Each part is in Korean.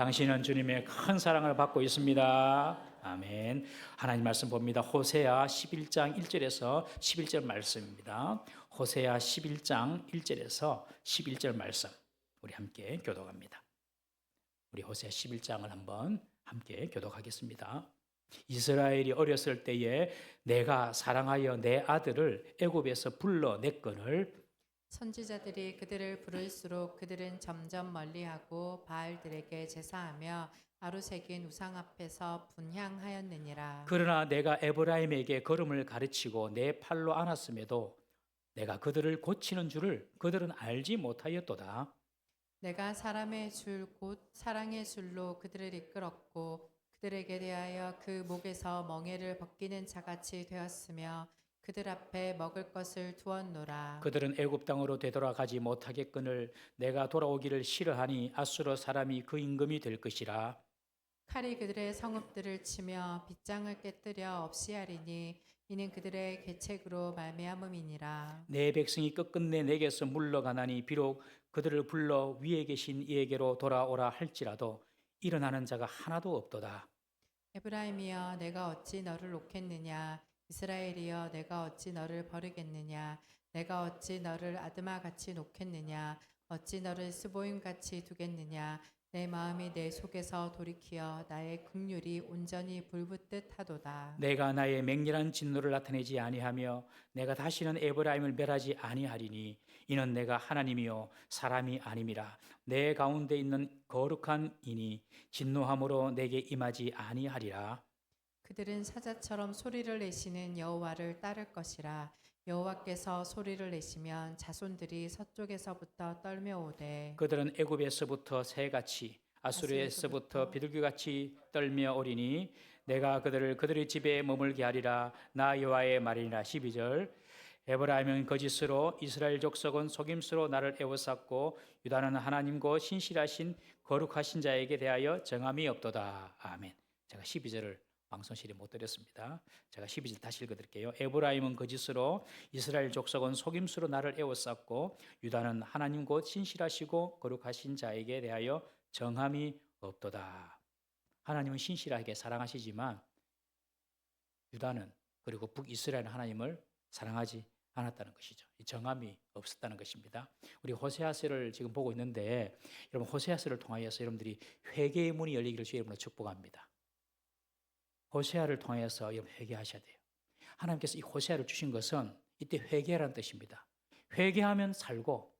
당신은 주님의 큰 사랑을 받고 있습니다. 아멘. 하나님 말씀 봅니다. 호세아 11장 1절에서 11절 말씀입니다. 호세아 11장 1절에서 11절 말씀 우리 함께 교독합니다. 우리 호세아 11장을 한번 함께 교독하겠습니다. 이스라엘이 어렸을 때에 내가 사랑하여 내 아들을 애굽에서 불러냈거늘 선지자들이 그들을 부를수록 그들은 점점 멀리하고 바알들에게 제사하며 아루새긴 우상 앞에서 분향하였느니라. 그러나 내가 에브라임에게 걸음을 가르치고 내 팔로 안았음에도 내가 그들을 고치는 줄을 그들은 알지 못하였도다. 내가 사람의 줄 곧 사랑의 줄로 그들을 이끌었고 그들에게 대하여 그 목에서 멍에를 벗기는 자같이 되었으며 그들 앞에 먹을 것을 두었노라. 그들은 애굽 땅으로 되돌아가지 못하겠거늘 내가 돌아오기를 싫어하니 아수르 사람이 그 임금이 될 것이라. 칼이 그들의 성읍들을 치며 빗장을 깨뜨려 없이 하리니 이는 그들의 계책으로 말미암음이니라. 내 백성이 끝끝내 내게서 물러가나니 비록 그들을 불러 위에 계신 이에게로 돌아오라 할지라도 일어나는 자가 하나도 없도다. 에브라임이여 내가 어찌 너를 놓겠느냐. 이스라엘이여 내가 어찌 너를 버리겠느냐. 내가 어찌 너를 아드마같이 놓겠느냐. 어찌 너를 스보임같이 두겠느냐. 내 마음이 내 속에서 돌이키어 나의 긍휼이 온전히 불붙듯 하도다. 내가 나의 맹렬한 진노를 나타내지 아니하며 내가 다시는 에브라임을 멸하지 아니하리니 이는 내가 하나님이요 사람이 아님이라. 내 가운데 있는 거룩한 이니 진노함으로 내게 임하지 아니하리라. 그들은 사자처럼 소리를 내시는 여호와를 따를 것이라. 여호와께서 소리를 내시면 자손들이 서쪽에서부터 떨며오되 그들은 애굽에서부터 새같이 아수르에서부터 비둘기같이 떨며 오리니 내가 그들을 그들의 집에 머물게 하리라. 나 여호와의 말이니라. 12절 에브라임은 거짓으로 이스라엘 족속은 속임수로 나를 애워쌌고 유다는 하나님과 신실하신 거룩하신 자에게 대하여 정함이 없도다. 아멘. 제가 12절을 방송실에 못 드렸습니다. 제가 12절 다시 읽어드릴게요. 에브라임은 거짓으로 이스라엘 족속은 속임수로 나를 애워쌌고 유다는 하나님 곧 신실하시고 거룩하신 자에게 대하여 정함이 없도다. 하나님은 신실하게 사랑하시지만 유다는 그리고 북이스라엘은 하나님을 사랑하지 않았다는 것이죠. 이 정함이 없었다는 것입니다. 우리 호세아서를 지금 보고 있는데 여러분 호세아서를 통하여서 여러분들이 회개의 문이 열리기를 주의 이름으로 축복합니다. 호세아를 통해서 여러분 회개하셔야 돼요. 하나님께서 이 호세아를 주신 것은 이때 회개라는 뜻입니다. 회개하면 살고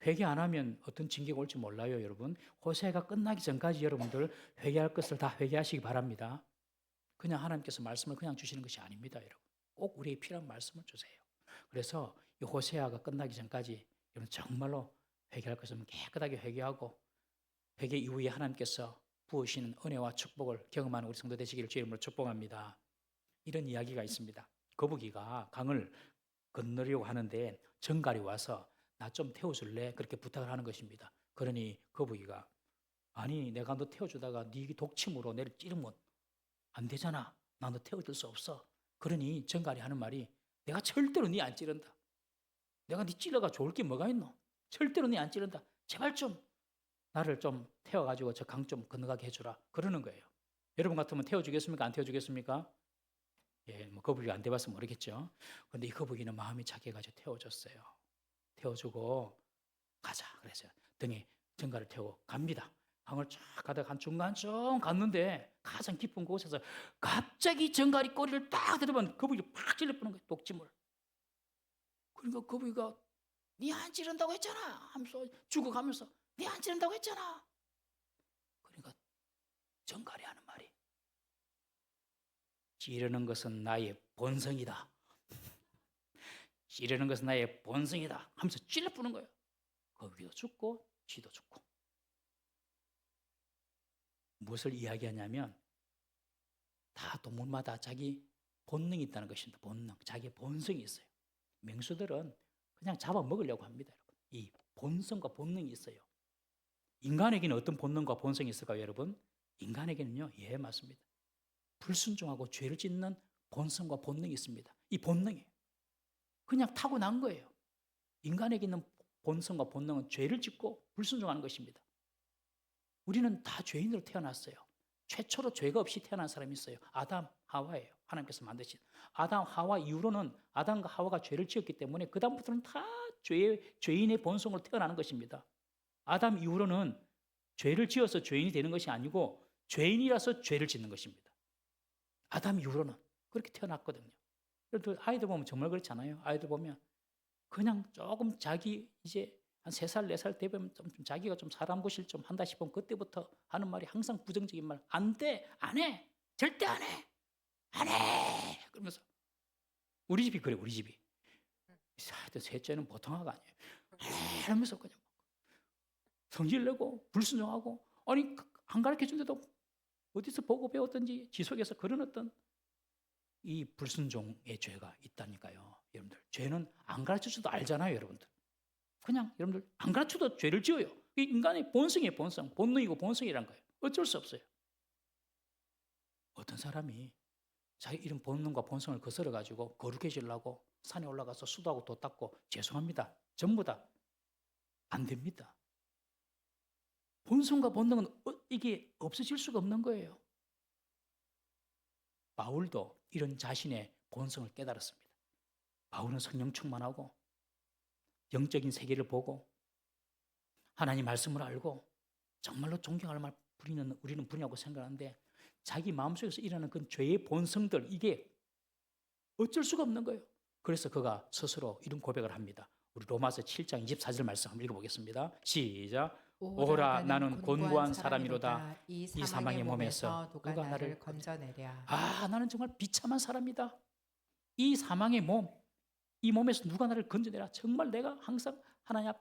회개 안 하면 어떤 징계가 올지 몰라요, 여러분. 호세아가 끝나기 전까지 여러분들 회개할 것을 다 회개하시기 바랍니다. 그냥 하나님께서 말씀을 그냥 주시는 것이 아닙니다, 여러분. 꼭 우리에게 필요한 말씀을 주세요. 그래서 이 호세아가 끝나기 전까지 여러분 정말로 회개할 것은 깨끗하게 회개하고 회개 이후에 하나님께서 부으시는 은혜와 축복을 경험하는 우리 성도 되시기를 주의 이름으로 축복합니다. 이런 이야기가 있습니다. 거북이가 강을 건너려고 하는데 정갈이 와서 나 좀 태워줄래? 그렇게 부탁을 하는 것입니다. 그러니 거북이가 아니 내가 너 태워주다가 네 독침으로 내를 찌르면 안 되잖아. 나 너 태워줄 수 없어. 그러니 정갈이 하는 말이 내가 절대로 네 안 찌른다. 내가 네 찔러가 좋을 게 뭐가 있노? 절대로 네 안 찌른다. 제발 좀 나를 좀 태워가지고 저 강 좀 건너가게 해주라. 그러는 거예요. 여러분 같으면 태워주겠습니까? 안 태워주겠습니까? 예, 뭐 거북이가 안 돼봐서 모르겠죠. 그런데 이 거북이는 마음이 착해가지고 태워줬어요. 태워주고 가자. 그래서 등에 정갈을 태우고 갑니다. 강을 쫙 가다가 한 중간쯤 갔는데 가장 깊은 곳에서 갑자기 정갈이 꼬리를 딱 들어보면 거북이를 팍 찔러보는 거예요. 독침을. 그러니까 거북이가 니 안 찌른다고 했잖아 하면서 죽어가면서 니 안 찌른다고 했잖아. 그러니까 정갈이 하는 말이 찌르는 것은 나의 본성이다. 찌르는 것은 나의 본성이다 하면서 찔러보는 거예요. 거북이도 죽고 쥐도 죽고. 무엇을 이야기하냐면 다 동물마다 자기 본능이 있다는 것입니다. 본능, 자기의 본성이 있어요. 맹수들은 그냥 잡아먹으려고 합니다. 여러분. 이 본성과 본능이 있어요. 인간에게는 어떤 본능과 본성이 있을까요, 여러분? 인간에게는요, 예, 맞습니다. 불순종하고 죄를 짓는 본성과 본능이 있습니다. 이 본능이에요. 그냥 타고난 거예요. 인간에게 있는 본성과 본능은 죄를 짓고 불순종하는 것입니다. 우리는 다 죄인으로 태어났어요. 최초로 죄가 없이 태어난 사람이 있어요. 아담, 하와예요. 하나님께서 만드신. 아담, 하와 이후로는 아담과 하와가 죄를 지었기 때문에 그다음부터는 다 죄인의 본성으로 태어나는 것입니다. 아담 이후로는 죄를 지어서 죄인이 되는 것이 아니고 죄인이라서 죄를 짓는 것입니다. 아담 이후로는 그렇게 태어났거든요. 여러분 아이들 보면 정말 그렇잖아요. 아이들 보면 그냥 조금 자기 이제 한 3살, 4살 되면 좀 자기가 좀 사람 구실 좀 한다 싶으면 그때부터 하는 말이 항상 부정적인 말. 안 돼, 안 해, 절대 안 해, 안 해. 그러면서 우리 집이 그래, 우리 집이. 하여튼 셋째는 보통 아가 아니에요. 이러면서 그냥 성질 내고 불순종하고 아니 안 가르쳐준데도 어디서 보고 배웠던지 지속해서 그런 어떤 이 불순종의 죄가 있다니까요. 여러분들 죄는 안 가르쳐줘도 알잖아요. 여러분들 그냥 여러분들 안 가르쳐도 죄를 지어요. 이 인간의 본성이에요. 본성. 본능이고 본성이란 거예요. 어쩔 수 없어요. 어떤 사람이 자기 이런 본능과 본성을 거스러가지고 거룩해지려고 산에 올라가서 수도하고 도 닦고 죄송합니다. 전부 다 안 됩니다. 본성과 본능은 이게 없어질 수가 없는 거예요. 바울도 이런 자신의 본성을 깨달았습니다. 바울은 성령 충만하고 영적인 세계를 보고 하나님 말씀을 알고 정말로 존경할 말 우리는 분이라고 생각하는데 자기 마음속에서 일어나는 그 죄의 본성들 이게 어쩔 수가 없는 거예요. 그래서 그가 스스로 이런 고백을 합니다. 우리 로마서 7장 24절 말씀 한번 읽어보겠습니다. 시작. 오라 나는 곤고한 사람이로다. 이 사망의 몸에서 누가 나를 건져내랴. 나는 정말 비참한 사람이다. 이 사망의 몸, 이 몸에서 누가 나를 건져내라. 정말 내가 항상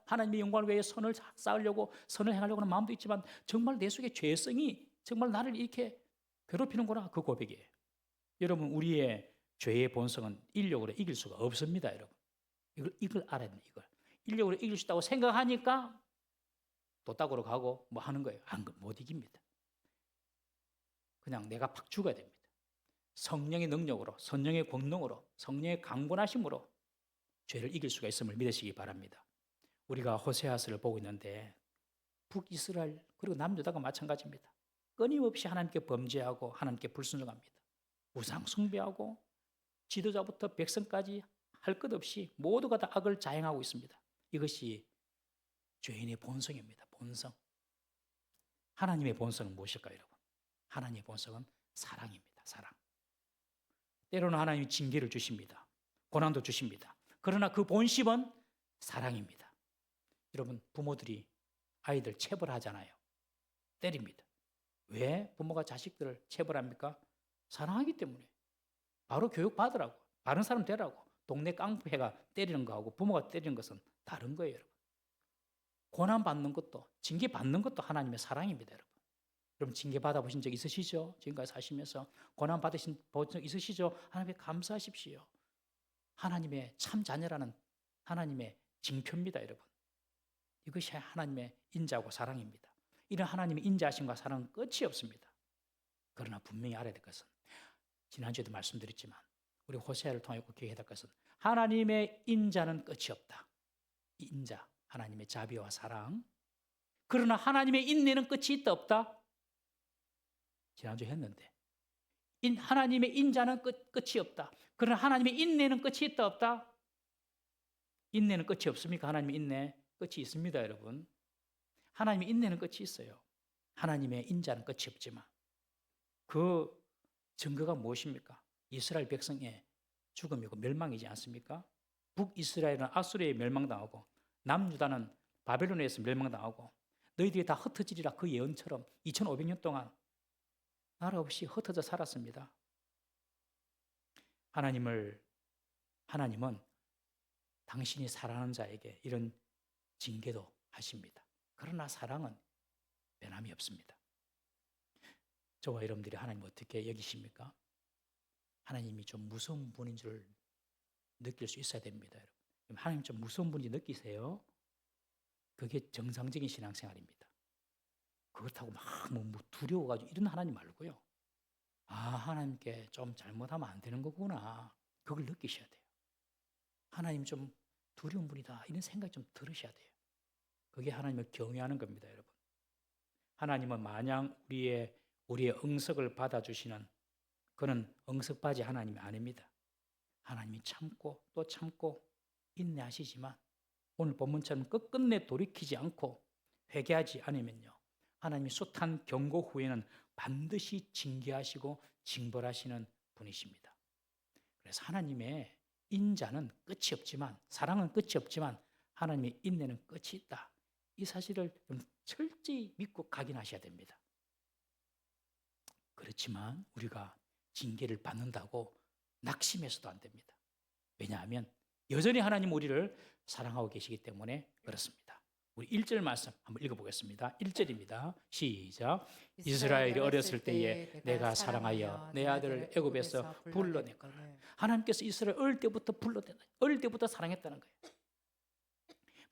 하나님의 영광을 위해 선을 쌓으려고 선을 행하려고 하는 마음도 있지만 정말 내 속에 죄성이 정말 나를 이렇게 괴롭히는구나. 그 고백이에요. 여러분 우리의 죄의 본성은 인력으로 이길 수가 없습니다. 여러분 이걸 알아야 됩니다. 이걸 인력으로 이길 수 있다고 생각하니까 도딱으로 가고 뭐 하는 거예요. 못 이깁니다. 그냥 내가 팍 죽어야 됩니다. 성령의 능력으로, 성령의 권능으로, 성령의 강권하심으로 죄를 이길 수가 있음을 믿으시기 바랍니다. 우리가 호세아서를 보고 있는데 북이스라엘 그리고 남유다가 마찬가지입니다. 끊임없이 하나님께 범죄하고 하나님께 불순종합니다. 우상 숭배하고 지도자부터 백성까지 할 것 없이 모두가 다 악을 자행하고 있습니다. 이것이 죄인의 본성입니다. 본성. 하나님의 본성은 무엇일까요, 여러분? 하나님의 본성은 사랑입니다. 사랑. 때로는 하나님이 징계를 주십니다. 고난도 주십니다. 그러나 그 본심은 사랑입니다. 여러분 부모들이 아이들 체벌하잖아요. 때립니다. 왜 부모가 자식들을 체벌합니까? 사랑하기 때문에. 바로 교육받으라고. 바른 사람 되라고. 동네 깡패가 때리는 거하고 부모가 때리는 것은 다른 거예요, 여러분. 고난받는 것도 징계받는 것도 하나님의 사랑입니다, 여러분. 여러분 징계 받아보신 적 있으시죠? 지금까지 사시면서 고난 받으신 적 있으시죠? 하나님께 감사하십시오. 하나님의 참 자녀라는 하나님의 징표입니다, 여러분. 이것이 하나님의 인자하고 사랑입니다. 이런 하나님의 인자하심과 사랑은 끝이 없습니다. 그러나 분명히 알아야 될 것은 지난주에도 말씀드렸지만 우리 호세아를 통해 꼭 기억해야 될 것은 하나님의 인자는 끝이 없다. 이 인자, 하나님의 자비와 사랑. 그러나 하나님의 인내는 끝이 있다 없다? 지난주에 했는데 하나님의 인자는 끝이 없다. 그러나 하나님의 인내는 끝이 있다 없다? 인내는 끝이 없습니까? 하나님의 인내 끝이 있습니다, 여러분. 하나님의 인내는 끝이 있어요. 하나님의 인자는 끝이 없지만 그 증거가 무엇입니까? 이스라엘 백성의 죽음이고 멸망이지 않습니까? 북이스라엘은 아수르에 멸망당하고 남유다는 바벨론에서 멸망당하고 너희들이 다 흩어지리라 그 예언처럼 2500년 동안 나라 없이 흩어져 살았습니다. 하나님은 당신이 사랑하는 자에게 이런 징계도 하십니다. 그러나 사랑은 변함이 없습니다. 저와 여러분들이 하나님 어떻게 여기십니까? 하나님이 좀 무서운 분인 줄 느낄 수 있어야 됩니다. 여러분. 하나님 좀 무서운 분인지 느끼세요? 그게 정상적인 신앙생활입니다. 그렇다고 막 두려워가지고 이런 하나님 말고요. 하나님께 좀 잘못하면 안 되는 거구나. 그걸 느끼셔야 돼요. 하나님 좀 두려운 분이다. 이런 생각이 좀 들으셔야 돼요. 그게 하나님을 경외하는 겁니다, 여러분. 하나님은 마냥 우리의 응석을 받아주시는 그는 응석받이 하나님이 아닙니다. 하나님이 참고 또 참고 인내하시지만 오늘 본문처럼 끝끝내 돌이키지 않고 회개하지 않으면요, 하나님이 숱한 경고 후에는 반드시 징계하시고 징벌하시는 분이십니다. 그래서 하나님의 인자는 끝이 없지만, 사랑은 끝이 없지만 하나님의 인내는 끝이 있다. 이 사실을 좀 철저히 믿고 각인하셔야 됩니다. 그렇지만 우리가 징계를 받는다고 낙심해서도 안 됩니다. 왜냐하면 여전히 하나님 우리를 사랑하고 계시기 때문에 그렇습니다. 우리 1절 말씀 한번 읽어보겠습니다. 1절입니다. 시작. 이스라엘이 어렸을 때에 내가 사랑하여 내 아들을 애굽에서 불러냈거늘. 하나님께서 이스라엘 어릴 때부터 사랑했다는 거예요.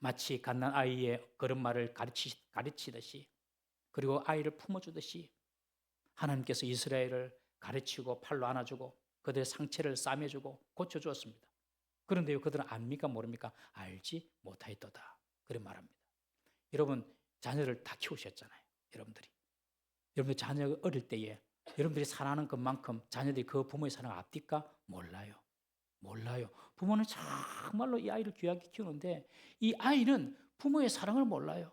마치 갓난 아이의 걸음마를 가르치듯이, 그리고 아이를 품어주듯이 하나님께서 이스라엘을 가르치고 팔로 안아주고 그들의 상처를 싸매주고 고쳐주었습니다. 그런데 그들은 압니까 모릅니까? 알지 못하였도다. 그런 말합니다. 여러분, 자녀를 다 키우셨잖아요. 여러분들 자녀가 어릴 때에 여러분들이 사랑하는 것만큼 자녀들이 그 부모의 사랑을 압니까? 몰라요. 부모는 정말로 이 아이를 귀하게 키우는데 이 아이는 부모의 사랑을 몰라요.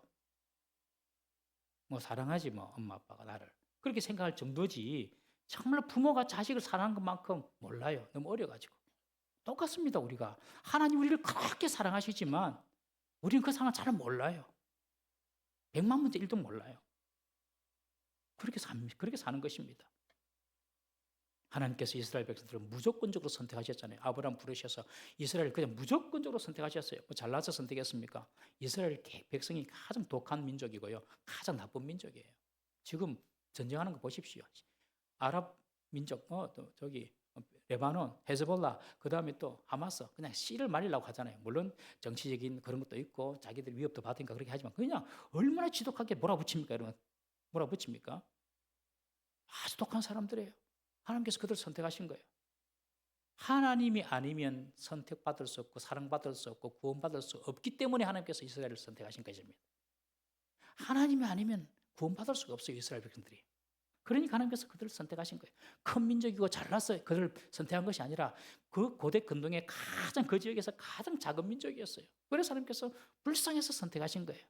뭐 사랑하지 뭐 엄마 아빠가 나를, 그렇게 생각할 정도지 정말로 부모가 자식을 사랑하는 것만큼 몰라요. 너무 어려가지고. 똑같습니다. 우리가 하나님 우리를 그렇게 사랑하시지만 우리는 그 사랑을 잘 몰라요. 100만 분의 1도 몰라요. 그렇게 사는 것입니다. 하나님께서 이스라엘 백성들을 무조건적으로 선택하셨잖아요. 아브라함 부르셔서 이스라엘 그냥 무조건적으로 선택하셨어요. 뭐 잘나서 선택했습니까? 이스라엘 백성이 가장 독한 민족이고요, 가장 나쁜 민족이에요. 지금 전쟁하는 거 보십시오. 아랍 민족, 레바논, 헤즈볼라, 그 다음에 또 하마스, 그냥 씨를 말리려고 하잖아요. 물론 정치적인 그런 것도 있고 자기들 위협도 받으니까 그렇게 하지만 그냥 얼마나 지독하게 몰아붙입니까? 여러분, 몰아붙입니까? 아주 독한 사람들이에요. 하나님께서 그들을 선택하신 거예요. 하나님이 아니면 선택받을 수 없고 사랑받을 수 없고 구원받을 수 없기 때문에 하나님께서 이스라엘을 선택하신 것입니다. 하나님이 아니면 구원받을 수가 없어요, 이스라엘 백성들이. 그러니까 하나님께서 그들을 선택하신 거예요. 큰 민족이고 잘났어요. 그들을 선택한 것이 아니라 그 고대 근동의 그 지역에서 가장 작은 민족이었어요. 그래서 하나님께서 불쌍해서 선택하신 거예요.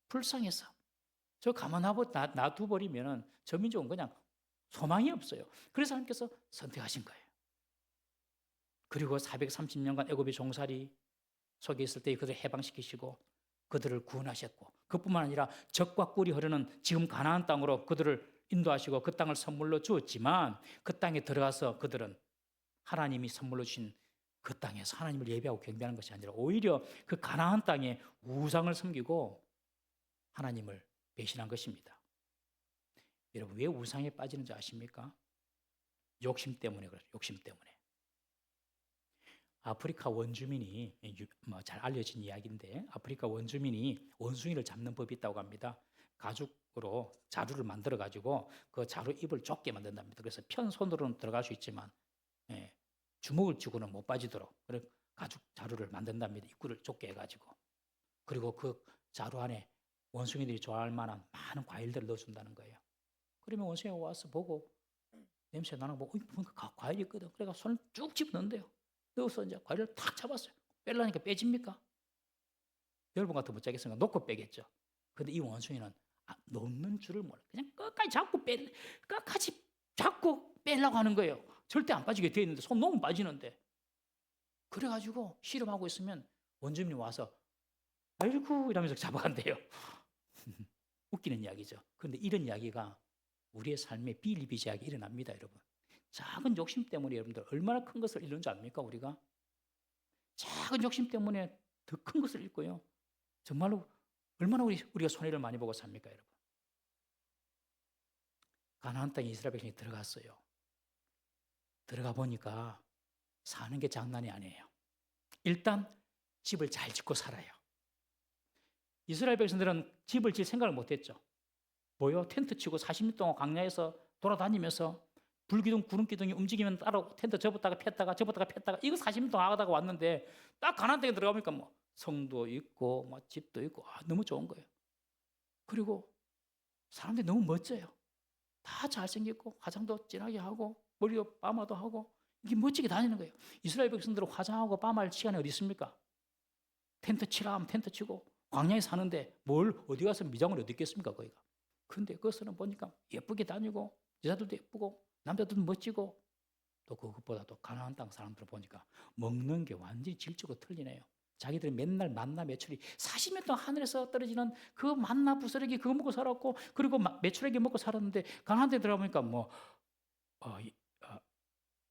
불쌍해서. 저 가만 놔둬버리면 저 민족은 그냥 소망이 없어요. 그래서 하나님께서 선택하신 거예요. 그리고 430년간 애굽의 종살이 속에 있을 때 그들을 해방시키시고 그들을 구원하셨고, 그뿐만 아니라 적과 꿀이 흐르는 지금 가나안 땅으로 그들을 인도하시고 그 땅을 선물로 주었지만 그 땅에 들어가서 그들은 하나님이 선물로 주신 그 땅에서 하나님을 예배하고 경배하는 것이 아니라 오히려 그 가나안 땅에 우상을 섬기고 하나님을 배신한 것입니다. 여러분, 왜 우상에 빠지는지 아십니까? 욕심 때문에 그래요. 욕심 때문에. 아프리카 원주민이, 잘 알려진 이야기인데, 아프리카 원주민이 원숭이를 잡는 법이 있다고 합니다. 가죽으로 자루를 만들어 가지고 그 자루 입을 좁게 만든답니다. 그래서 편손으로는 들어갈 수 있지만 주먹을 쥐고는 못 빠지도록 그래 가죽 자루를 만든답니다. 입구를 좁게 해가지고. 그리고 그 자루 안에 원숭이들이 좋아할 만한 많은 과일들을 넣어준다는 거예요. 그러면 원숭이가 와서 보고 냄새 나는 거 보고 뭔가 과일이 있거든. 그래서 손을 쭉 집어넣는데요. 넣어서 이제 과일을 탁 잡았어요. 빼려니까 빼집니까? 여러분 같으면 못 잡겠습니까? 놓고 빼겠죠. 근데 이 원숭이는 놓는 줄을 몰라. 그냥 끝까지 잡고 빼려고 하는 거예요. 절대 안 빠지게 돼 있는데 손 놓으면 빠지는데. 그래가지고 씨름하고 있으면 원주민이 와서 아이고 이러면서 잡아간대요. 웃기는 이야기죠. 그런데 이런 이야기가 우리의 삶에 비일비재하게 일어납니다, 여러분. 작은 욕심 때문에 여러분들 얼마나 큰 것을 잃는 줄 압니까, 우리가? 작은 욕심 때문에 더 큰 것을 잃고요. 정말로 얼마나 우리가 손해를 많이 보고 삽니까, 여러분? 가나안 땅에 이스라엘 백성이 들어갔어요. 들어가 보니까 사는 게 장난이 아니에요. 일단 집을 잘 짓고 살아요. 이스라엘 백성들은 집을 질 생각을 못했죠. 뭐요? 텐트 치고 40년 동안 광야에서 돌아다니면서 불기둥, 구름기둥이 움직이면 따로 텐트 접었다가 폈다가 이거 40년 동안 하다가 왔는데 딱 가나안 땅에 들어가니까 뭐 성도 있고 뭐 집도 있고 너무 좋은 거예요. 그리고 사람들이 너무 멋져요. 다 잘생겼고 화장도 진하게 하고 머리도 파마도 하고 이게 멋지게 다니는 거예요. 이스라엘 백성들은 화장하고 파마할 시간이 어디 있습니까? 텐트 치라 하면 텐트 치고 광야에 사는데 뭘 어디 가서 미장을 어디 있겠습니까 거기가. 그런데 그것은 보니까 예쁘게 다니고 여자들도 예쁘고 남자들도 멋지고 또 그것보다도 가나안 땅 사람들 보니까 먹는 게 완전히 질적으로 틀리네요. 자기들이 맨날 만나 메추리 40년 동안 하늘에서 떨어지는 그 만나 부스러기 그거 먹고 살았고 그리고 메추리기 먹고 살았는데 가나안 데 들어가보니까 뭐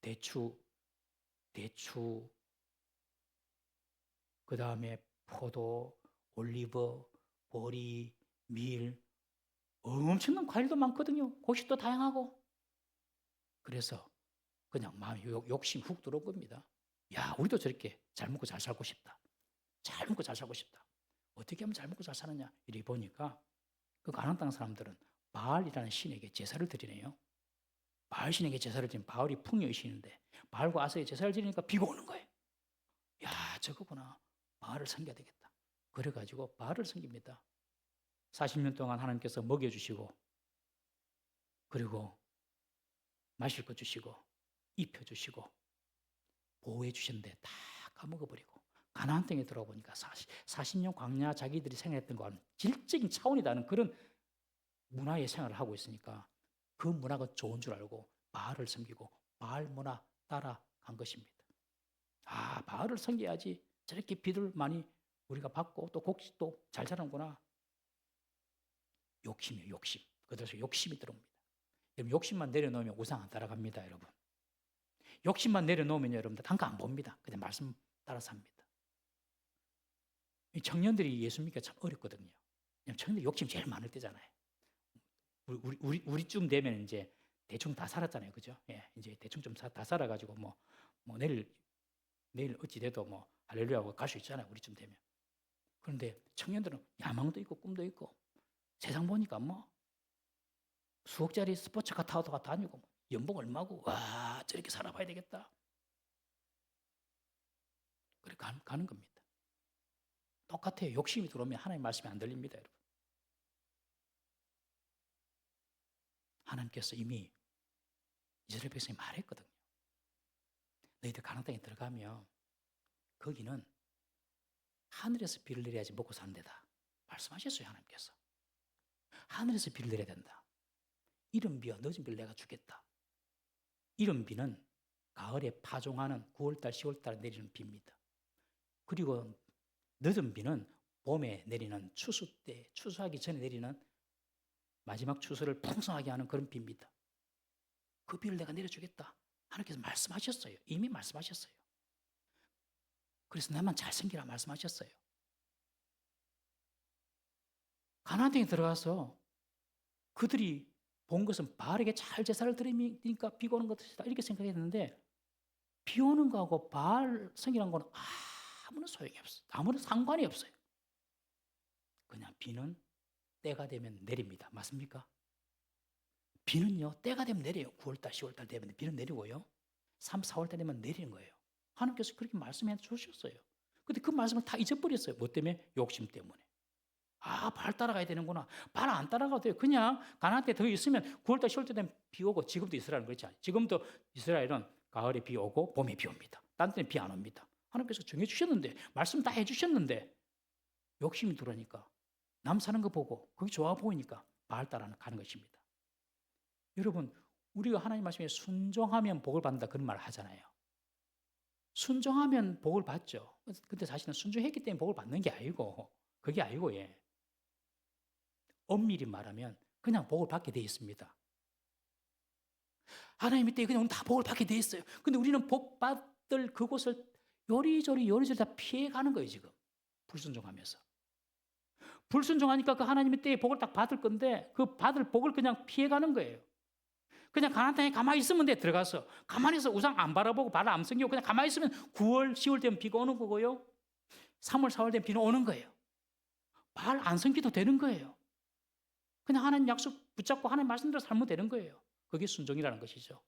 대추 그 다음에 포도, 올리브, 보리, 밀 엄청난 과일도 많거든요. 곡식도 다양하고. 그래서 그냥 마음이 욕심 훅 들어온 겁니다. 야, 우리도 저렇게 잘 먹고 잘 살고 싶다. 잘 먹고 잘 살고 싶다. 어떻게 하면 잘 먹고 잘 사느냐? 이렇게 보니까 그 가나안 땅 사람들은 바알이라는 신에게 제사를 드리네요. 바알 신에게 제사를 드리면 바알이 풍요의 신인데 바알과 아세에 제사를 드리니까 비가 오는 거예요. 야, 저거구나. 바알을 섬겨야 되겠다. 그래가지고 바알을 섬깁니다. 40년 동안 하나님께서 먹여주시고 그리고 마실 것 주시고 입혀주시고 보호해 주셨는데 다 까먹어버리고 가나안 땅에 들어보니까 40년 광야 자기들이 생활했던 거와는 질적인 차원이 다른 그런 문화의 생활을 하고 있으니까 그 문화가 좋은 줄 알고 바알을 섬기고 바알 문화 따라간 것입니다. 아, 바알을 섬겨야지 저렇게 비를 많이 우리가 받고 또 곡식도 잘 자라는구나. 욕심이에요, 욕심. 그래서 욕심이 들어옵니다. 여러분, 욕심만 내려놓으면 우상 안 따라갑니다, 여러분. 욕심만 내려놓으면 여러분들 단가 안 봅니다. 그냥 말씀 따라서 합니다. 이 청년들이 예수 믿기가 참 어렵거든요. 청년들이 욕심 제일 많을 때잖아요. 우리쯤 되면 이제 대충 다 살았잖아요, 그죠? 예, 이제 대충 좀 다 살아가지고 뭐 내일 어찌 돼도 뭐 할렐루야하고 갈 수 있잖아요, 우리쯤 되면. 그런데 청년들은 야망도 있고 꿈도 있고 세상 보니까 뭐 수억짜리 스포츠카 타고 다니고 연봉 얼마고 와 저렇게 살아봐야 되겠다. 그래 가는 겁니다. 똑같아요. 욕심이 들어오면 하나님 말씀이 안 들립니다, 여러분. 하나님께서 이미 이스라엘 백성이 말했거든요. 너희들 가나안 땅에 들어가면 거기는 하늘에서 비를 내려야지 먹고 사는 데다. 말씀하셨어요, 하나님께서. 하늘에서 비를 내려야 된다. 이른 비와 늦은 비를 내가 주겠다. 이른 비는 가을에 파종하는 9월달, 10월달에 내리는 비입니다. 그리고 늦은 비는 봄에 내리는 추수 때, 추수하기 전에 내리는 마지막 추수를 풍성하게 하는 그런 비입니다. 그 비를 내가 내려주겠다. 하나님께서 말씀하셨어요. 이미 말씀하셨어요. 그래서 나만 잘생기라 말씀하셨어요. 가나안 땅에 들어가서 그들이 본 것은 바알에게 잘 제사를 드리니까 비가 오는 것이다 이렇게 생각했는데 비 오는 거하고 바알 성이라는 거는 아무런 소용이 없어요. 아무런 상관이 없어요. 그냥 비는 때가 되면 내립니다. 맞습니까? 비는요 때가 되면 내려요. 9월달 10월달 되면 비는 내리고요 3, 4월달 되면 내리는 거예요. 하나님께서 그렇게 말씀해 주셨어요. 근데 그 말씀을 다 잊어버렸어요. 뭐 때문에? 욕심 때문에. 발 따라가야 되는구나. 발 안 따라가도 돼요. 그냥 가나안 때 더 있으면 9월달 10월달 되면 비 오고 지금도 이스라엘은 그렇지 않아요. 지금도 이스라엘은 가을에 비 오고 봄에 비 옵니다. 딴 때는 비 안 옵니다. 하나님께서 정해 주셨는데 말씀 다 해 주셨는데 욕심이 들어오니까 남 사는 거 보고 그게 좋아 보이니까 발 따라가는 것입니다. 여러분 우리가 하나님 말씀에 순종하면 복을 받는다 그런 말을 하잖아요. 순종하면 복을 받죠. 근데 사실은 순종했기 때문에 복을 받는 게 아니고 그게 아니고 엄밀히 말하면 그냥 복을 받게 돼 있습니다. 하나님의 때에 그냥 다 복을 받게 돼 있어요. 근데 우리는 복 받을 그곳을 요리조리 다 피해가는 거예요 지금. 불순종하면서. 불순종하니까 그 하나님의 때에 복을 딱 받을 건데 그 받을 복을 그냥 피해가는 거예요. 그냥 가나안 땅에 가만히 있으면 돼. 들어가서 가만히 있어 우상 안 바라보고 발 안 섬기고 그냥 가만히 있으면 9월 10월 되면 비가 오는 거고요 3월 4월 되면 비는 오는 거예요. 발 안 섬기도 되는 거예요. 그냥 하나님 약속 붙잡고 하나님 말씀대로 살면 되는 거예요. 그게 순종이라는 것이죠.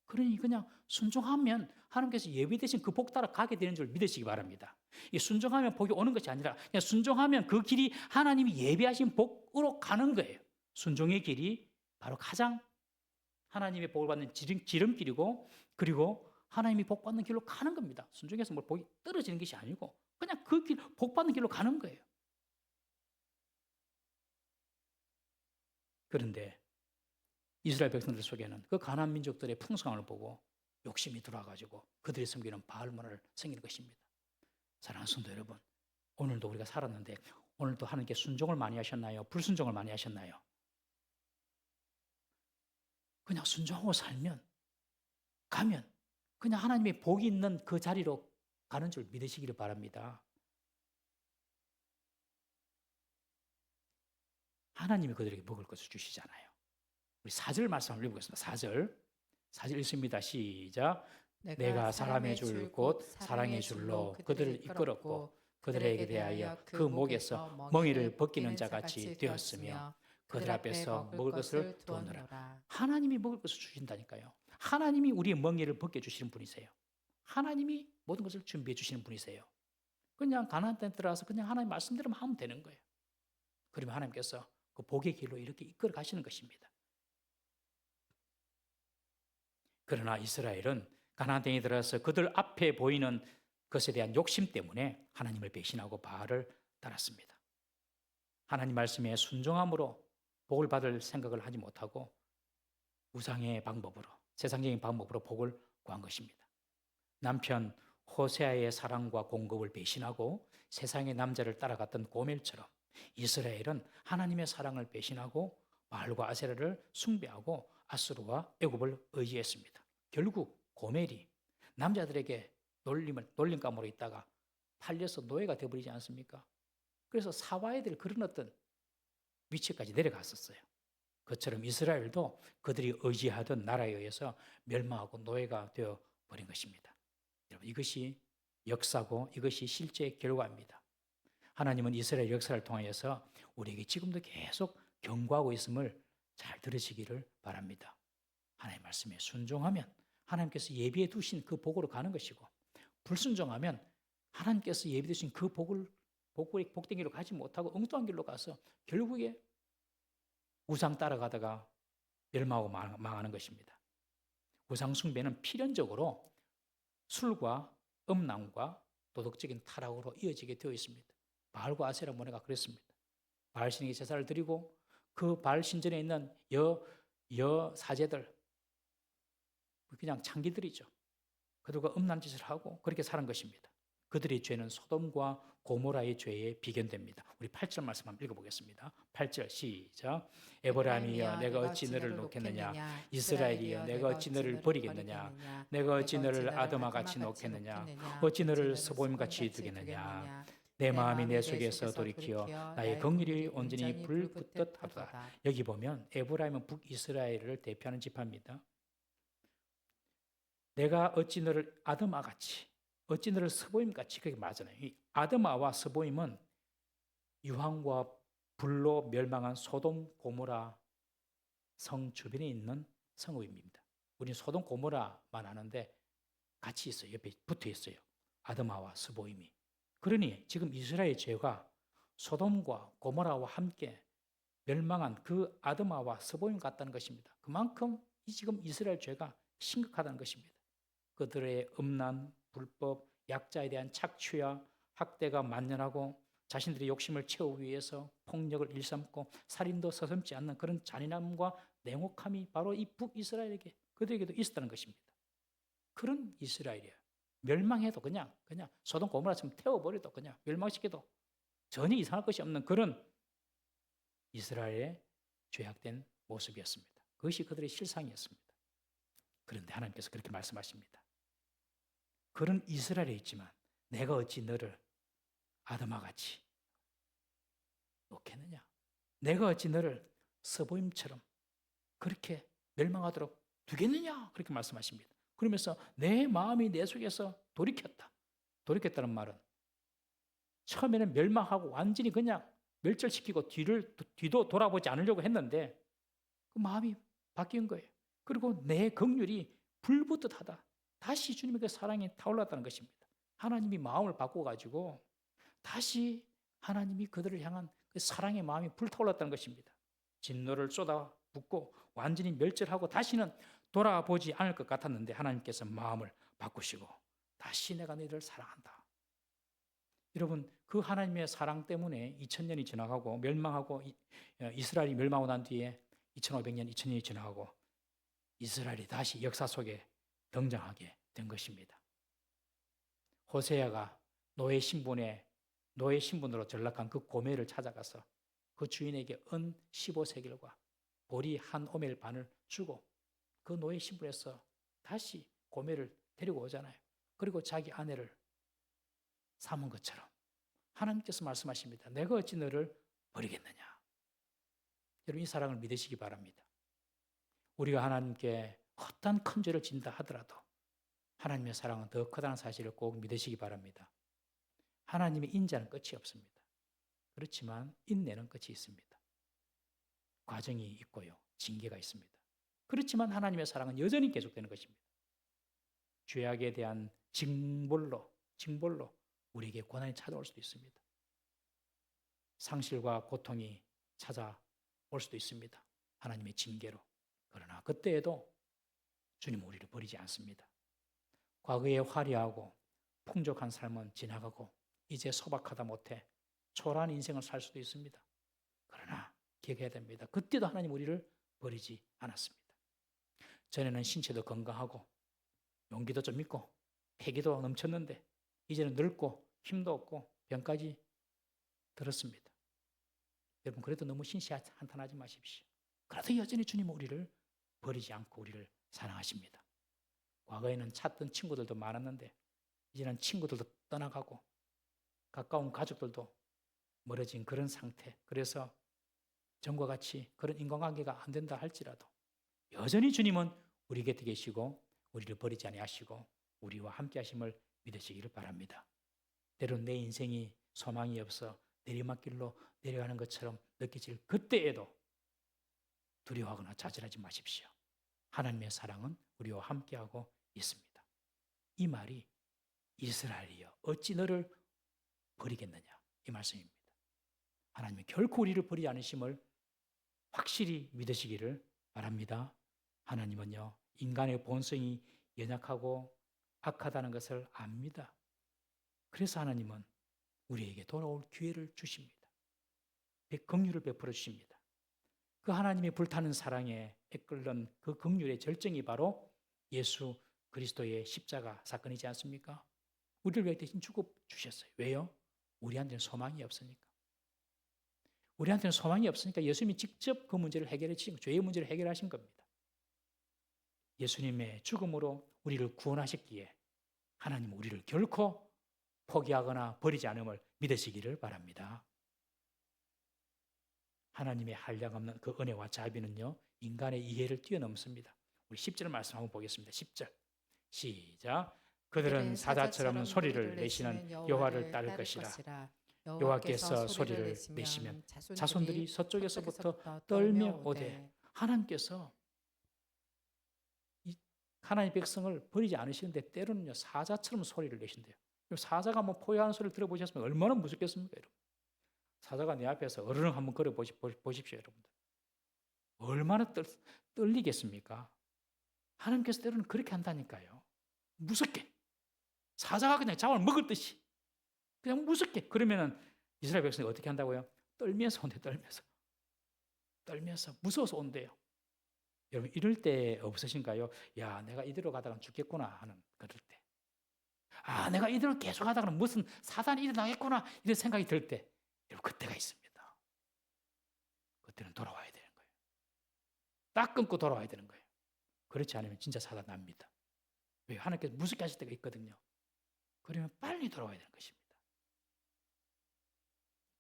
그러니 그냥 순종하면 하나님께서 예비되신 그 복 따라 가게 되는 줄 믿으시기 바랍니다. 이 순종하면 복이 오는 것이 아니라 그냥 순종하면 그 길이 하나님이 예비하신 복으로 가는 거예요. 순종의 길이 바로 가장 하나님의 복을 받는 지름길이고, 그리고 하나님이 복 받는 길로 가는 겁니다. 순종해서 뭐 복이 떨어지는 것이 아니고 그냥 그 길, 복 받는 길로 가는 거예요. 그런데 이스라엘 백성들 속에는 그 가나안 민족들의 풍성함을 보고 욕심이 들어와가지고 그들이 섬기는 바알 문화를 섬기는 것입니다. 사랑하는 성도 여러분, 오늘도 우리가 살았는데 오늘도 하나님께 순종을 많이 하셨나요? 불순종을 많이 하셨나요? 그냥 순종하고 살면, 가면 그냥 하나님의 복이 있는 그 자리로 가는 줄 믿으시기를 바랍니다. 하나님이 그들에게 먹을 것을 주시잖아요. 우리 4절 말씀 한번 읽어보겠습니다. 4절 읽습니다. 시작. 내가 사람의 줄 곧 사랑의 줄로 그들을 이끌었고 그들에게 대하여 그 목에서 멍에를 벗기는 자같이 되었으며 그들 앞에서 먹을 것을 두었노라. 하나님이 먹을 것을 주신다니까요. 하나님이 우리의 멍에를 벗겨주시는 분이세요. 하나님이 모든 것을 준비해 주시는 분이세요. 그냥 가나안 땅에 들어가서 그냥 하나님 말씀대로만 하면 되는 거예요. 그러면 하나님께서 그 복의 길로 이렇게 이끌어 가시는 것입니다. 그러나 이스라엘은 가나안 땅에 들어가서 그들 앞에 보이는 것에 대한 욕심 때문에 하나님을 배신하고 바알을 따랐습니다. 하나님 말씀에 순종함으로 복을 받을 생각을 하지 못하고 우상의 방법으로, 세상적인 방법으로 복을 구한 것입니다. 남편 호세아의 사랑과 공급을 배신하고 세상의 남자를 따라갔던 고멜처럼 이스라엘은 하나님의 사랑을 배신하고 바알과 아세라를 숭배하고 아수르와 애굽을 의지했습니다. 결국 고멜이 남자들에게 놀림감으로 있다가 팔려서 노예가 되어버리지 않습니까? 그래서 사와야 될 그런 어떤 위치까지 내려갔었어요. 그처럼 이스라엘도 그들이 의지하던 나라에 의해서 멸망하고 노예가 되어버린 것입니다. 여러분, 이것이 역사고 이것이 실제 결과입니다. 하나님은 이스라엘 역사를 통하여서 우리에게 지금도 계속 경고하고 있음을 잘 들으시기를 바랍니다. 하나님의 말씀에 순종하면 하나님께서 예비해 두신 그 복으로 가는 것이고, 불순종하면 하나님께서 예비해 두신 그 복된 길로 가지 못하고 엉뚱한 길로 가서 결국에 우상 따라가다가 멸망하고 망하는 것입니다. 우상 숭배는 필연적으로 술과 음란과 도덕적인 타락으로 이어지게 되어 있습니다. 바알과 아세라 문화가 그랬습니다. 바알 신에게 제사를 드리고 그 바알 신전에 있는 여 사제들, 그냥 창기들이죠. 그들과 음란 짓을 하고 그렇게 사는 것입니다. 그들의 죄는 소돔과 고모라의 죄에 비견됩니다. 우리 8절 말씀 한번 읽어보겠습니다. 8절 시작. 에브라임이여 내가 어찌 너를 놓겠느냐, 이스라엘이여 내가 어찌 너를 버리겠느냐, 내가 어찌 너를 아드마같이 놓겠느냐, 어찌 너를 스보임같이 두겠느냐. 내 마음이 내 속에서 돌이키어 나의 긍휼이 온전히 불붙듯 하도다. 여기 보면 에브라임은 북이스라엘을 대표하는 지파입니다. 내가 어찌 너를 아드마같이, 어찌 너를 스보임같이, 그게 맞잖아요. 이 아드마와 스보임은 유황과 불로 멸망한 소돔 고모라 성 주변에 있는 성읍입니다. 우리는 소돔 고모라만 아는데 같이 있어요. 옆에 붙어 있어요. 아드마와 스보임이. 그러니 지금 이스라엘 죄가 소돔과 고모라와 함께 멸망한 그 아드마와 스보임 같다는 것입니다. 그만큼 지금 이스라엘 죄가 심각하다는 것입니다. 그들의 음란, 불법, 약자에 대한 착취와 학대가 만연하고 자신들의 욕심을 채우기 위해서 폭력을 일삼고 살인도 서슴지 않는 그런 잔인함과 냉혹함이 바로 이 북이스라엘에게, 그들에게도 있었다는 것입니다. 그런 이스라엘이에요. 멸망해도 그냥 소돔 고모라처럼 태워버려도 그냥 멸망시켜도 전혀 이상할 것이 없는 그런 이스라엘의 죄악된 모습이었습니다. 그것이 그들의 실상이었습니다. 그런데 하나님께서 그렇게 말씀하십니다. 그런 이스라엘에 있지만 내가 어찌 너를 아드마같이 놓겠느냐, 내가 어찌 너를 스보임처럼 그렇게 멸망하도록 두겠느냐, 그렇게 말씀하십니다. 그러면서 내 마음이 내 속에서 돌이켰다는 말은 처음에는 멸망하고 완전히 그냥 멸절시키고 뒤도 돌아보지 않으려고 했는데 그 마음이 바뀐 거예요. 그리고 내 긍휼이 불붙듯 하다. 다시 주님의 그 사랑이 타올랐다는 것입니다. 하나님이 마음을 바꿔가지고 다시 하나님이 그들을 향한 그 사랑의 마음이 불타올랐다는 것입니다. 진노를 쏟아붓고 완전히 멸절하고 다시는 돌아보지 않을 것 같았는데 하나님께서 마음을 바꾸시고 다시 내가 너희를 사랑한다. 여러분, 그 하나님의 사랑 때문에 2000년이 지나가고 멸망하고 이스라엘이 멸망하고 난 뒤에 2500년, 2000년이 지나가고 이스라엘이 다시 역사 속에 등장하게 된 것입니다. 호세아가 노예 신분으로 전락한 그 고멜을 찾아가서 그 주인에게 은 15세겔과 보리 한 오멜 반을 주고 그 노예 신분에서 다시 고멜을 데리고 오잖아요. 그리고 자기 아내를 삼은 것처럼 하나님께서 말씀하십니다. 내가 어찌 너를 버리겠느냐. 여러분, 이 사랑을 믿으시기 바랍니다. 우리가 하나님께 어떤 큰 죄를 진다 하더라도 하나님의 사랑은 더 크다는 사실을 꼭 믿으시기 바랍니다. 하나님의 인자는 끝이 없습니다. 그렇지만 인내는 끝이 있습니다. 과정이 있고요. 징계가 있습니다. 그렇지만 하나님의 사랑은 여전히 계속되는 것입니다. 죄악에 대한 징벌로 우리에게 고난이 찾아올 수도 있습니다. 상실과 고통이 찾아올 수도 있습니다. 하나님의 징계로. 그러나 그때에도 주님은 우리를 버리지 않습니다. 과거의 화려하고 풍족한 삶은 지나가고 이제 소박하다 못해 초라한 인생을 살 수도 있습니다. 그러나 기억해야 됩니다. 그때도 하나님 우리를 버리지 않았습니다. 전에는 신체도 건강하고 용기도 좀 있고 패기도 넘쳤는데 이제는 늙고 힘도 없고 병까지 들었습니다. 여러분, 그래도 너무 신시한탄하지 마십시오. 그래도 여전히 주님은 우리를 버리지 않고 우리를 사랑하십니다. 과거에는 찾던 친구들도 많았는데 이제는 친구들도 떠나가고 가까운 가족들도 멀어진 그런 상태. 그래서 전과 같이 그런 인간관계가 안 된다 할지라도 여전히 주님은 우리 곁에 계시고 우리를 버리지 아니하시고 우리와 함께 하심을 믿으시기를 바랍니다. 때론 내 인생이 소망이 없어 내리막길로 내려가는 것처럼 느껴질 그때에도 두려워하거나 좌절하지 마십시오. 하나님의 사랑은 우리와 함께하고 있습니다. 이 말이 이스라엘이여 어찌 너를 버리겠느냐 이 말씀입니다. 하나님은 결코 우리를 버리지 않으심을 확실히 믿으시기를 바랍니다. 하나님은요 인간의 본성이 연약하고 악하다는 것을 압니다. 그래서 하나님은 우리에게 돌아올 기회를 주십니다. 긍휼을 베풀어 주십니다. 그 하나님의 불타는 사랑에 이끌는 그 긍휼의 절정이 바로 예수 그리스도의 십자가 사건이지 않습니까? 우리를 위해 대신 죽어 주셨어요. 왜요? 우리한테는 소망이 없으니까. 우리한테는 소망이 없으니까 예수님이 직접 그 문제를 해결해 주신 죄의 문제를 해결하신 겁니다. 예수님의 죽음으로 우리를 구원하셨기에 하나님은 우리를 결코 포기하거나 버리지 않음을 믿으시기를 바랍니다. 하나님의 한량없는 그 은혜와 자비는요 인간의 이해를 뛰어넘습니다. 우리 10절 말씀 한번 보겠습니다. 10절 시작. 그들은 사자처럼 소리를 내시는 여호와를 따를 것이라. 여호와께서 소리를 내시면 자손들이 서쪽에서부터 떨며 오되. 하나님께서 하나님의 백성을 버리지 않으시는데 때로는요 사자처럼 소리를 내신대요. 사자가 뭐 포효하는 소리를 들어보셨으면 얼마나 무섭겠습니까, 여러분? 사자가 내 앞에서 어르렁 한번 걸어 보십시오, 여러분들. 얼마나 떨리겠습니까? 하나님께서 때로는 그렇게 한다니까요. 무섭게. 사자가 그냥 잡아 먹을 듯이. 그냥 무섭게. 그러면은 이스라엘 백성이 어떻게 한다고요? 떨면서 온대, 떨면서. 떨면서 무서워서 온대요. 여러분, 이럴 때 없으신가요? 야, 내가 이대로 가다가 죽겠구나 하는 그럴 때. 아, 내가 이대로 계속 하다가는 무슨 사단이 일어나겠구나 이런 생각이 들 때. 여러분, 그때가 있습니다. 그때는 돌아와야 되는 거예요. 딱 끊고 돌아와야 되는 거예요. 그렇지 않으면 진짜 사단 납니다. 왜? 하나님께서 무섭게 하실 때가 있거든요. 그러면 빨리 돌아와야 되는 것입니다.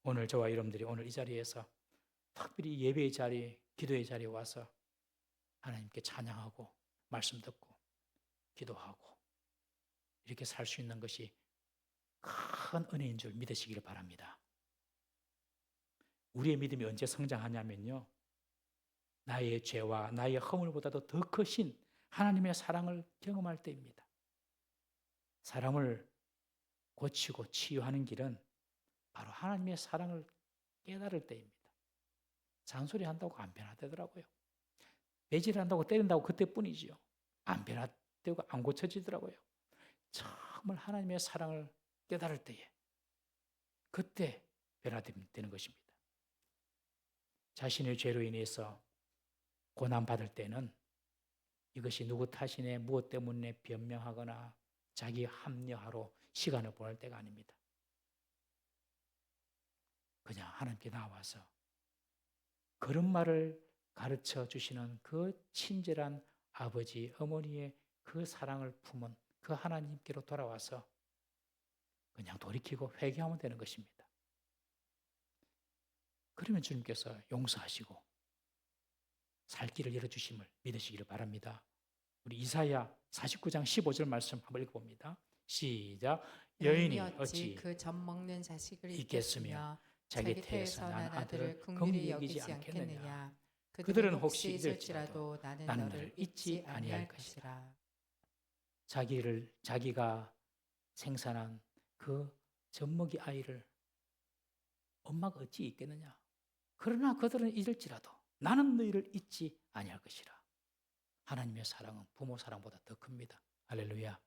오늘 저와 여러분들이 오늘 이 자리에서 특별히 예배의 자리, 기도의 자리에 와서 하나님께 찬양하고 말씀 듣고 기도하고 이렇게 살 수 있는 것이 큰 은혜인 줄 믿으시기를 바랍니다. 우리의 믿음이 언제 성장하냐면요, 나의 죄와 나의 허물보다도 더 크신 하나님의 사랑을 경험할 때입니다. 사람을 고치고 치유하는 길은 바로 하나님의 사랑을 깨달을 때입니다. 잔소리한다고 안 변화되더라고요. 매질한다고 때린다고 그때뿐이지요. 안 변화되고 안 고쳐지더라고요. 정말 하나님의 사랑을 깨달을 때에 그때 변화되는 것입니다. 자신의 죄로 인해서 고난받을 때는 이것이 누구 탓이네 무엇 때문에 변명하거나 자기 합리화로 시간을 보낼 때가 아닙니다. 그냥 하나님께 나와서 그런 말을 가르쳐 주시는 그 친절한 아버지, 어머니의 그 사랑을 품은 그 하나님께로 돌아와서 그냥 돌이키고 회개하면 되는 것입니다. 그러면 주님께서 용서하시고 살 길을 열어주심을 믿으시기를 바랍니다. 우리 이사야 49장 15절 말씀 한번 읽어봅니다. 시작. 여인이 어찌 그 젖 먹는 자식을 있겠으며 잊겠으며 자기 자기 태에서 태에서 난 난 아들을 아들을 긍휼히 긍휼히 여기지 여기지 않겠느냐. 않겠느냐. 그들은 혹시 잊을지라도 나는 나는 너를 너를 잊지 잊지 아니할 아니할 것이라. 자기가 생산한 그 젖먹이 아이를 엄마가 어찌 잊겠느냐. 그러나 그들은 잊을지라도 나는 너희를 잊지 아니할 것이라. 하나님의 사랑은 부모 사랑보다 더 큽니다. 할렐루야.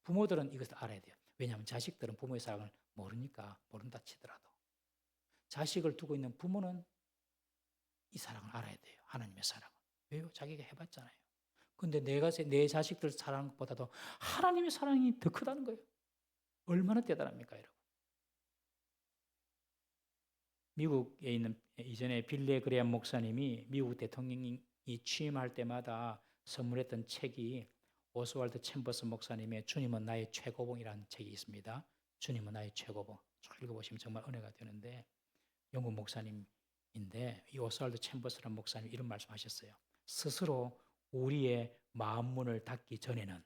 부모들은 이것을 알아야 돼요. 왜냐하면 자식들은 부모의 사랑을 모른다 치더라도 자식을 두고 있는 부모는 이 사랑을 알아야 돼요. 하나님의 사랑을. 왜요? 자기가 해봤잖아요. 근데 내 자식들 사랑한 것보다도 하나님의 사랑이 더 크다는 거예요. 얼마나 대단합니까, 여러분? 미국에 있는 이전에 빌레 그레엄 목사님이 미국 대통령이 취임할 때마다 선물했던 책이 오스왈드 챔버스 목사님의 주님은 나의 최고봉이라는 책이 있습니다. 주님은 나의 최고봉. 쭉 읽어보시면 정말 은혜가 되는데 영국 목사님인데 이 오스왈드 챔버스라는 목사님이 이런 말씀하셨어요. 스스로 우리의 마음 문을 닫기 전에는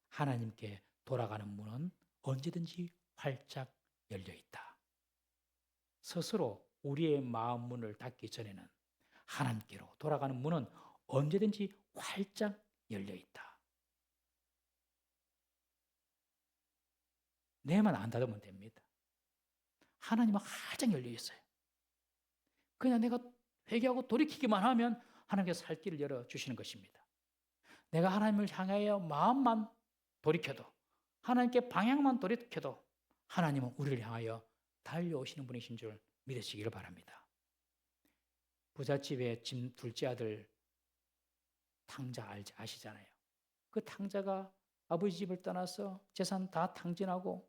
하나님께 돌아가는 문은 언제든지 활짝 열려 있다. 스스로 우리의 마음 문을 닫기 전에는 하나님께로 돌아가는 문은 언제든지 활짝 열려 있다. 내만 안 닫으면 됩니다. 하나님은 활짝 열려 있어요. 그냥 내가 회개하고 돌이키기만 하면 하나님께서 살 길을 열어주시는 것입니다. 내가 하나님을 향하여 마음만 돌이켜도 하나님께 방향만 돌이켜도 하나님은 우리를 향하여 달려오시는 분이신 줄 믿으시기를 바랍니다. 부잣집의 둘째 아들 탕자 아시잖아요. 그 탕자가 아버지 집을 떠나서 재산 다 탕진하고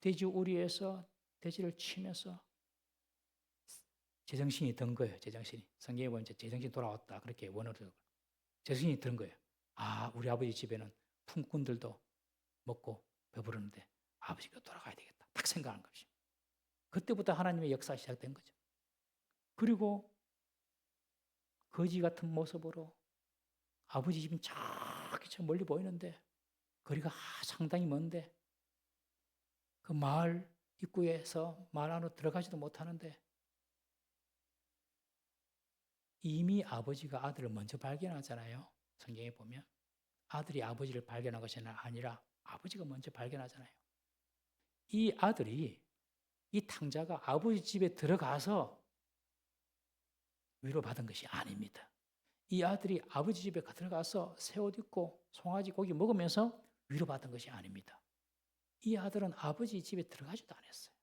돼지 우리에서 돼지를 치면서 제정신이 든 거예요. 제정신이. 성경에 보면 제정신이 돌아왔다. 그렇게 원어로 제정신이 든 거예요. 아, 우리 아버지 집에는 품꾼들도 먹고 배부르는데 아버지가 돌아가야 되겠다. 딱 생각한 것이죠. 그때부터 하나님의 역사가 시작된 거죠. 그리고 거지 같은 모습으로 아버지 집은 저기 저 멀리 보이는데 거리가 상당히 먼데 그 마을 입구에서 마을 안으로 들어가지도 못하는데 이미 아버지가 아들을 먼저 발견하잖아요. 성경에 보면 아들이 아버지를 발견한 것이 아니라 아버지가 먼저 발견하잖아요. 이 아들이 이 탕자가 아버지 집에 들어가서 위로받은 것이 아닙니다. 이 아들이 아버지 집에 들어가서 새 옷 입고 송아지 고기 먹으면서 위로받은 것이 아닙니다. 이 아들은 아버지 집에 들어가지도 않았어요.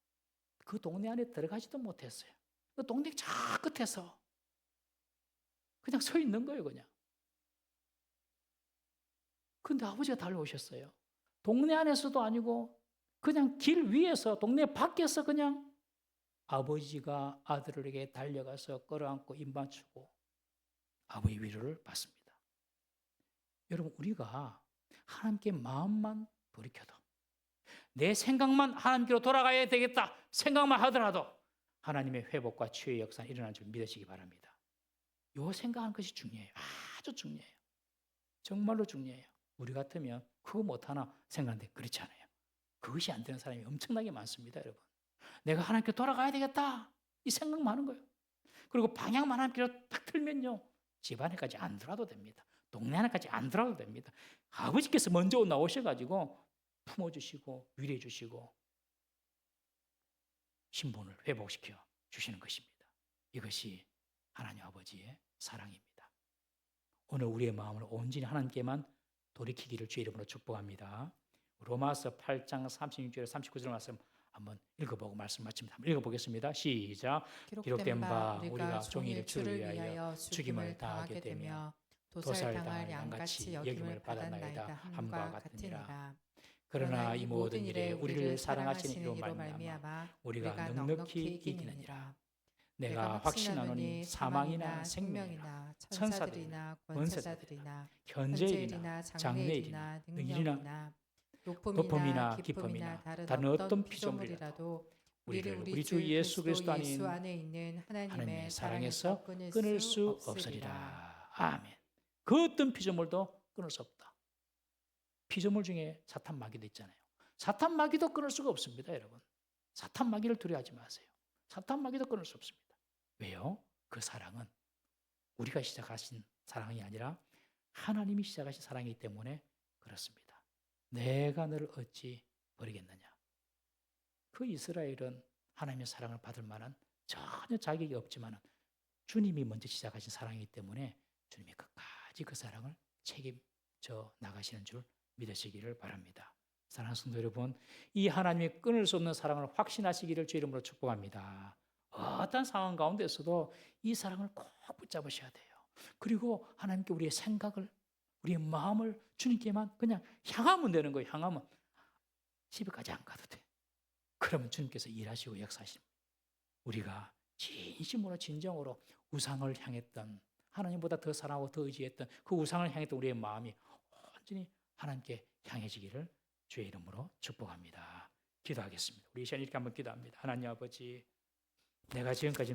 그 동네 안에 들어가지도 못했어요. 그 동네 저 끝에서 그냥 서 있는 거예요, 그냥. 근데 아버지가 달려오셨어요. 동네 안에서도 아니고 그냥 길 위에서 동네 밖에서 그냥 아버지가 아들에게 달려가서 끌어안고 입 맞추고 아버지 위로를 받습니다. 여러분, 우리가 하나님께 마음만 돌이켜도 내 생각만 하나님께로 돌아가야 되겠다 생각만 하더라도 하나님의 회복과 치유의 역사는 일어날 줄 믿으시기 바랍니다. 요 생각하는 것이 중요해요. 아주 중요해요. 정말로 중요해요. 우리 같으면 그거 못하나 생각하는데 그렇지 않아요. 그것이 안 되는 사람이 엄청나게 많습니다, 여러분. 내가 하나님께 돌아가야 되겠다 이 생각만 하는 거예요. 그리고 방향만 하나님께로 딱 틀면요 집안에까지 안 들어와도 됩니다. 동네 안에까지 안 들어와도 됩니다. 아버지께서 먼저 나오셔가지고 품어주시고 위로해주시고 신분을 회복시켜 주시는 것입니다. 이것이 하나님 아버지의 사랑입니다. 오늘 우리의 마음을 온전히 하나님께만 돌이키기를 주의 이름으로 축복합니다. 로마서 8장 36절 39절 말씀 한번 읽어보고 말씀 마칩니다. 한번 읽어보겠습니다. 시작. 기록된 바 우리가 종일 주를 위하여 죽임을 당하게 되며 도살당할 양같이 여김을 받았나이다 함과 같으니라. 그러나 이 모든 일에 우리를 사랑하시는 이로 말미암아 우리가 넉넉히 이기느니라. 내가 확신하노니 사망이나 생명이나 천사들이나 권세자들이나 현재일이나 장래일이나 능력이나 높음이나 깊음이나 다른 어떤 피조물이라도 우리를 우리 주 예수 그리스도 안에 있는 하나님의 사랑에서 끊을 수 없으리라. 아멘. 그 어떤 피조물도 끊을 수 없다. 피조물 중에 사탄 마귀도 있잖아요. 사탄 마귀도 끊을 수가 없습니다, 여러분. 사탄 마귀를 두려워하지 마세요. 사탄 마귀도 끊을 수 없습니다. 왜요? 그 사랑은 우리가 시작하신 사랑이 아니라 하나님이 시작하신 사랑이기 때문에 그렇습니다. 내가 너를 어찌 버리겠느냐. 그 이스라엘은 하나님의 사랑을 받을 만한 전혀 자격이 없지만 주님이 먼저 시작하신 사랑이기 때문에 주님이 끝까지 그 사랑을 책임져 나가시는 줄 믿으시기를 바랍니다. 사랑하는 성도 여러분, 이 하나님이 끊을 수 없는 사랑을 확신하시기를 주의 이름으로 축복합니다. 어떤 상황 가운데서도 이 사랑을 꼭 붙잡으셔야 돼요. 그리고 하나님께 우리의 생각을, 우리의 마음을 주님께만 그냥 향하면 되는 거예요. 향하면 집에까지 안 가도 돼. 그러면 주님께서 일하시고 역사하십니다. 우리가 진심으로 진정으로 우상을 향했던, 하나님보다 더 사랑하고 더 의지했던 그 우상을 향했던 우리의 마음이 온전히 하나님께 향해지기를 주의 이름으로 축복합니다. 기도하겠습니다. 우리 이 시간 이렇게 한번 기도합니다. 하나님 아버지, 내가 지금까지